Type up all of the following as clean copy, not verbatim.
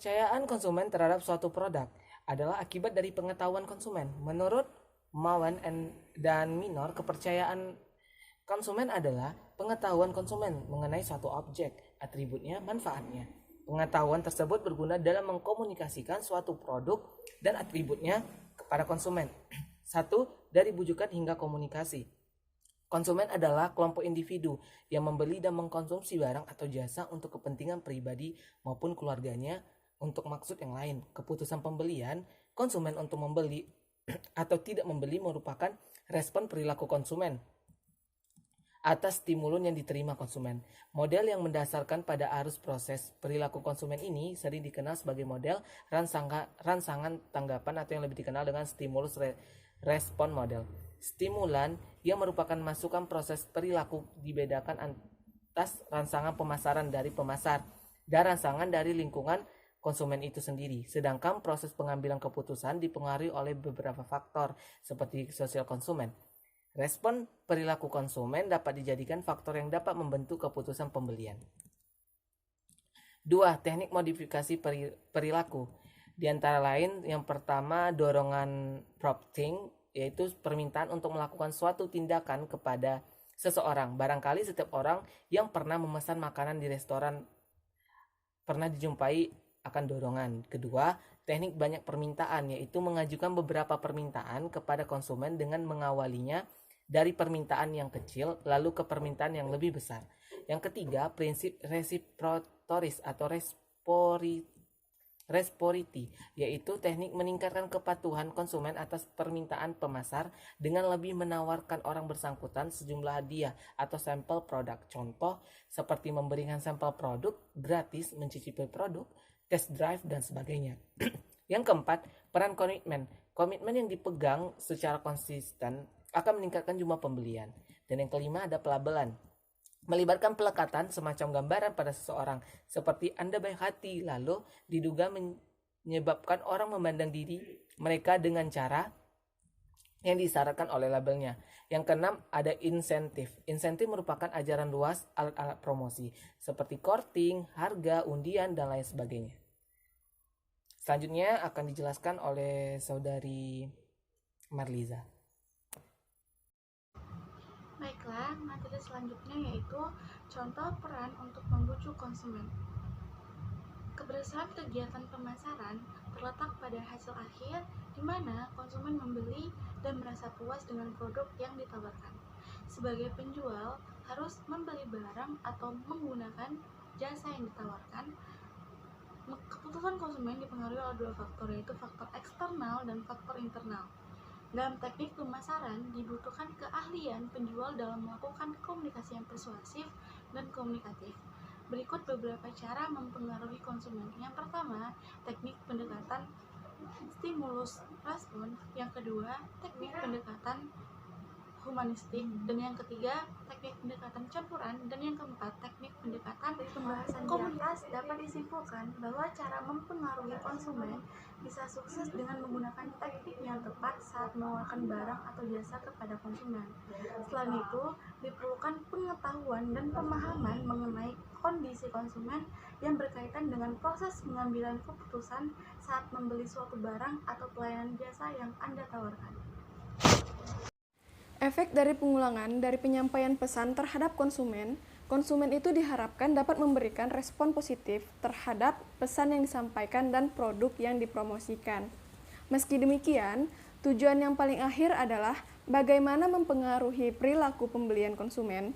Kepercayaan konsumen terhadap suatu produk adalah akibat dari pengetahuan konsumen. Menurut Mawan dan Minor, kepercayaan konsumen adalah pengetahuan konsumen mengenai suatu objek, atributnya, manfaatnya. Pengetahuan tersebut berguna dalam mengkomunikasikan suatu produk dan atributnya kepada konsumen. Satu, dari bujukan hingga komunikasi. Konsumen adalah kelompok individu yang membeli dan mengkonsumsi barang atau jasa untuk kepentingan pribadi maupun keluarganya untuk maksud yang lain. Keputusan pembelian konsumen untuk membeli atau tidak membeli merupakan respon perilaku konsumen atas stimulus yang diterima konsumen. Model yang mendasarkan pada arus proses perilaku konsumen ini sering dikenal sebagai model rangsangan tanggapan atau yang lebih dikenal dengan stimulus respon model. Stimulan yang merupakan masukan proses perilaku dibedakan atas rangsangan pemasaran dari pemasar dan rangsangan dari lingkungan konsumen itu sendiri. Sedangkan proses pengambilan keputusan dipengaruhi oleh beberapa faktor seperti sosial konsumen. Respon perilaku konsumen dapat dijadikan faktor yang dapat membentuk keputusan pembelian. 2. Teknik modifikasi perilaku. Di antara lain, yang pertama dorongan prompting, yaitu permintaan untuk melakukan suatu tindakan kepada seseorang. Barangkali setiap orang yang pernah memesan makanan di restoran pernah dijumpai akan dorongan. Kedua, teknik banyak permintaan, yaitu mengajukan beberapa permintaan kepada konsumen dengan mengawalinya dari permintaan yang kecil lalu ke permintaan yang lebih besar. Yang ketiga, prinsip reciprocity atau reciprocity, yaitu teknik meningkatkan kepatuhan konsumen atas permintaan pemasar dengan lebih menawarkan orang bersangkutan sejumlah hadiah atau sampel produk. Contoh seperti memberikan sampel produk gratis, mencicipi produk, test drive, dan sebagainya. Yang keempat, peran komitmen. Komitmen yang dipegang secara konsisten akan meningkatkan jumlah pembelian. Dan yang kelima, ada pelabelan. Melibatkan pelekatan semacam gambaran pada seseorang, seperti Anda baik hati, lalu diduga menyebabkan orang memandang diri mereka dengan cara yang disyaratkan oleh labelnya. Yang keenam, ada insentif. Insentif merupakan ajaran luas alat-alat promosi, seperti courting, harga, undian, dan lain sebagainya. Selanjutnya akan dijelaskan oleh saudari Marliza. Baiklah, materi selanjutnya yaitu contoh peran untuk membujuk konsumen. Keberhasilan kegiatan pemasaran terletak pada hasil akhir di mana konsumen membeli dan merasa puas dengan produk yang ditawarkan. Sebagai penjual, harus membeli barang atau menggunakan jasa yang ditawarkan. Keputusan konsumen dipengaruhi oleh dua faktor, yaitu faktor eksternal dan faktor internal. Dalam teknik pemasaran, dibutuhkan keahlian penjual dalam melakukan komunikasi yang persuasif dan komunikatif. Berikut beberapa cara mempengaruhi konsumen. Yang pertama, teknik pendekatan stimulus respon. Yang kedua, teknik pendekatan humanistik. Dan yang ketiga, teknik pendekatan campuran. Dan yang keempat, teknik pendekatan pembahasan komunitas. Dapat disimpulkan bahwa cara mempengaruhi konsumen bisa sukses dengan menggunakan teknik yang tepat saat menawarkan barang atau jasa kepada konsumen. Selain itu, diperlukan pengetahuan dan pemahaman mengenai kondisi konsumen yang berkaitan dengan proses pengambilan keputusan saat membeli suatu barang atau pelayanan jasa yang Anda tawarkan. Efek dari pengulangan dari penyampaian pesan terhadap konsumen itu diharapkan dapat memberikan respon positif terhadap pesan yang disampaikan dan produk yang dipromosikan. Meski demikian, tujuan yang paling akhir adalah bagaimana mempengaruhi perilaku pembelian konsumen.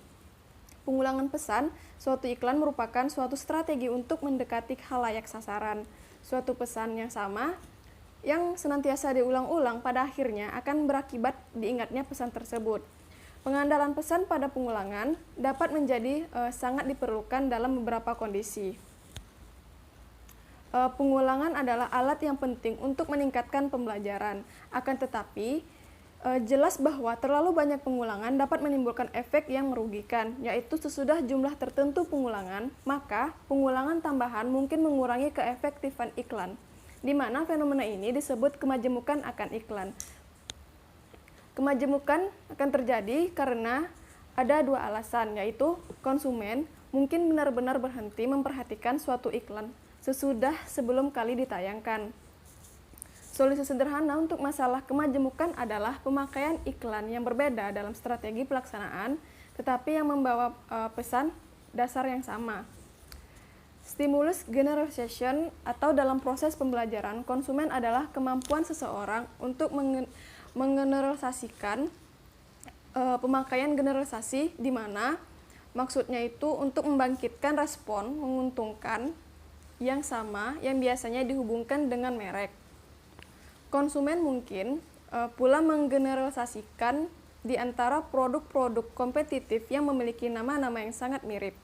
Pengulangan pesan, suatu iklan merupakan suatu strategi untuk mendekati khalayak sasaran. Suatu pesan yang sama yang senantiasa diulang-ulang pada akhirnya akan berakibat diingatnya pesan tersebut. Pengandalan pesan pada pengulangan dapat menjadi sangat diperlukan dalam beberapa kondisi. Pengulangan adalah alat yang penting untuk meningkatkan pembelajaran. Akan tetapi, jelas bahwa terlalu banyak pengulangan dapat menimbulkan efek yang merugikan, yaitu sesudah jumlah tertentu pengulangan, maka pengulangan tambahan mungkin mengurangi keefektifan iklan, di mana fenomena ini disebut kemajemukan akan iklan. Kemajemukan akan terjadi karena ada dua alasan, yaitu konsumen mungkin benar-benar berhenti memperhatikan suatu iklan sesudah sebelum kali ditayangkan. Solusi sederhana untuk masalah kemajemukan adalah pemakaian iklan yang berbeda dalam strategi pelaksanaan, tetapi yang membawa pesan dasar yang sama. Stimulus generalization atau dalam proses pembelajaran, konsumen adalah kemampuan seseorang untuk menggeneralisasikan pemakaian generalisasi, di mana maksudnya itu untuk membangkitkan respon menguntungkan yang sama yang biasanya dihubungkan dengan merek. Konsumen mungkin pula menggeneralisasikan di antara produk-produk kompetitif yang memiliki nama-nama yang sangat mirip,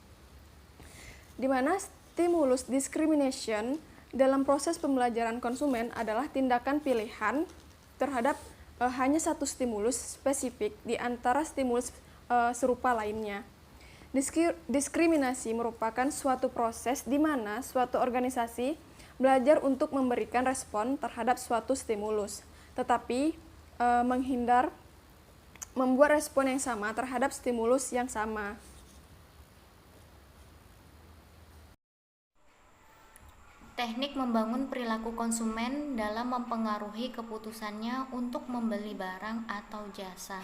di mana stimulus discrimination dalam proses pembelajaran konsumen adalah tindakan pilihan terhadap hanya satu stimulus spesifik di antara stimulus serupa lainnya. Diskriminasi merupakan suatu proses di mana suatu organisasi belajar untuk memberikan respon terhadap suatu stimulus, tetapi membuat respon yang sama terhadap stimulus yang sama. Teknik membangun perilaku konsumen dalam mempengaruhi keputusannya untuk membeli barang atau jasa.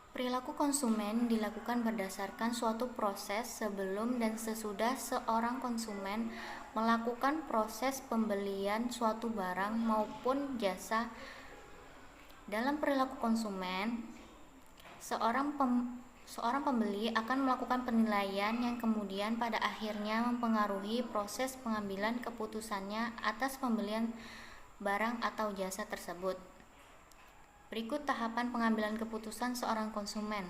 Perilaku konsumen dilakukan berdasarkan suatu proses sebelum dan sesudah seorang konsumen melakukan proses pembelian suatu barang maupun jasa. Dalam perilaku konsumen, seorang pembeli akan melakukan penilaian yang kemudian pada akhirnya mempengaruhi proses pengambilan keputusannya atas pembelian barang atau jasa tersebut. Berikut tahapan pengambilan keputusan seorang konsumen.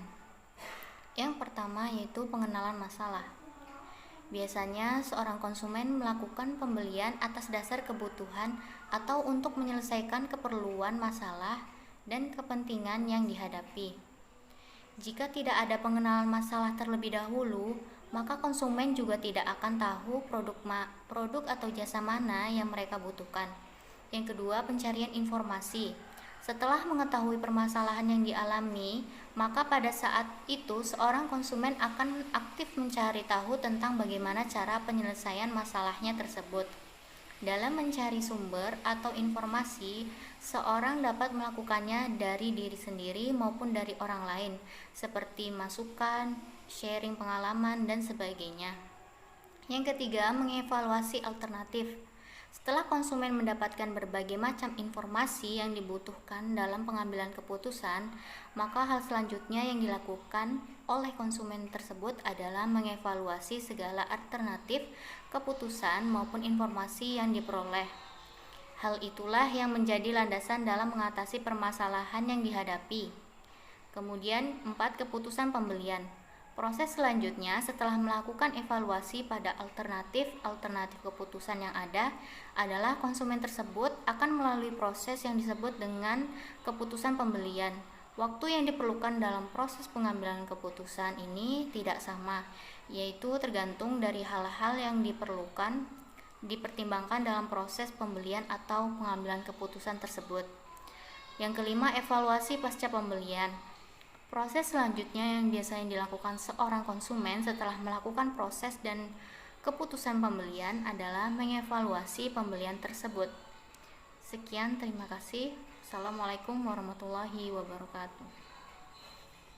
Yang pertama yaitu pengenalan masalah. Biasanya seorang konsumen melakukan pembelian atas dasar kebutuhan atau untuk menyelesaikan keperluan, masalah, dan kepentingan yang dihadapi. Jika tidak ada pengenalan masalah terlebih dahulu, maka konsumen juga tidak akan tahu produk atau jasa mana yang mereka butuhkan. Yang kedua, pencarian informasi. Setelah mengetahui permasalahan yang dialami, maka pada saat itu seorang konsumen akan aktif mencari tahu tentang bagaimana cara penyelesaian masalahnya tersebut. Dalam mencari sumber atau informasi, seorang dapat melakukannya dari diri sendiri maupun dari orang lain, seperti masukan, sharing pengalaman, dan sebagainya. Yang ketiga, mengevaluasi alternatif. Setelah konsumen mendapatkan berbagai macam informasi yang dibutuhkan dalam pengambilan keputusan, maka hal selanjutnya yang dilakukan oleh konsumen tersebut adalah mengevaluasi segala alternatif keputusan maupun informasi yang diperoleh. Hal itulah yang menjadi landasan dalam mengatasi permasalahan yang dihadapi. Kemudian, 4. Keputusan pembelian. Proses selanjutnya setelah melakukan evaluasi pada alternatif keputusan yang ada adalah konsumen tersebut akan melalui proses yang disebut dengan keputusan pembelian. Waktu yang diperlukan dalam proses pengambilan keputusan ini tidak sama, yaitu tergantung dari hal-hal yang dipertimbangkan dalam proses pembelian atau pengambilan keputusan tersebut. Yang kelima, evaluasi pasca pembelian. Proses selanjutnya yang biasanya dilakukan seorang konsumen setelah melakukan proses dan keputusan pembelian adalah mengevaluasi pembelian tersebut. Sekian, terima kasih. Assalamualaikum warahmatullahi wabarakatuh.